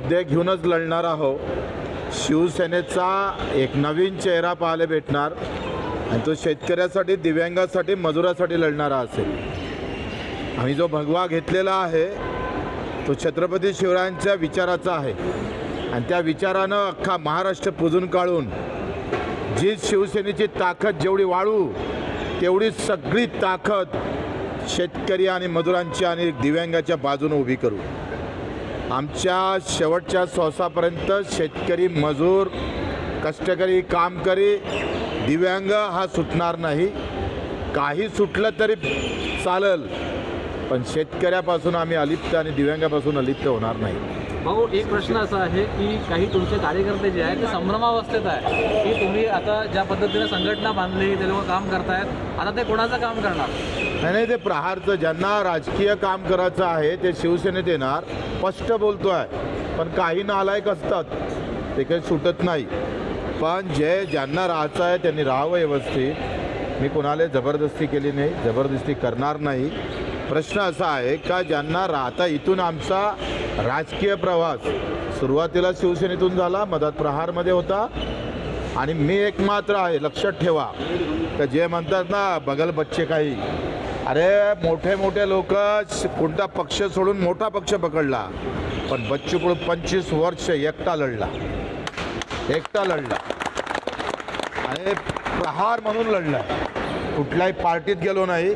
मुद्दे घेऊनच लढणार आहोत. शिवसेनेचा एक नवीन चेहरा पाहायला भेटणार आणि तो शेतकऱ्यासाठी, दिव्यांगासाठी, मजुरासाठी लढणारा असेल. आम्ही जो भगवा घेतलेला आहे तो छत्रपती शिवरायांच्या विचाराचा आहे आणि त्या विचारानं अख्खा महाराष्ट्र पुजून काढून जी शिवसेनेची ताकद जेवढी वाढू तेवढी सगळी ताकद शेतकरी आणि मजुरांची आणि दिव्यांगाच्या बाजूने उभी करू. आमच्या शेवटच्या श्वासापर्यंत शेतकरी, मजूर, कष्टकरी, कामकरी, दिव्यांग हा सुटणार नाही. काही सुटलं तरी चालेल, पण शेतकऱ्यापासून आम्ही अलिप्त आणि दिव्यांगापासून अलिप्त होणार नाही. भाऊ, एक प्रश्न असा आहे की काही तुमचे कार्यकर्ते जे आहेत ते संभ्रमावस्थेत आहे की तुम्ही आता ज्या पद्धतीने संघटना बांधली, ते लोक काम करतायत, आता ते कोणाचं काम करणार? नाही, ते प्रहारचं, ज्यांना राजकीय काम करायचं आहे ते शिवसेनेत येणार. स्पष्ट बोलतो आहे, पण काही नालायक असतात ते काही सुटत नाही. पण ज्यांना राहायचं आहे त्यांनी राहावं व्यवस्थित. मी कोणाला जबरदस्ती केली नाही, जबरदस्ती करणार नाही. प्रश्न असा आहे का ज्यांना राहता, इथून आमचा राजकीय प्रवास सुरुवातीला शिवसेनेतून झाला, मधात प्रहारमध्ये होता आणि मी एकमात्र आहे. लक्षात ठेवा का जे म्हणतात ना बगल बच्चे काही, अरे मोठे मोठे लोक कोणता पक्ष सोडून मोठा पक्ष पकडला, पण बच्चू कडू 25 वर्ष एकटा लढला आणि प्रहार म्हणून लढला. कुठल्याही पार्टीत गेलो नाही.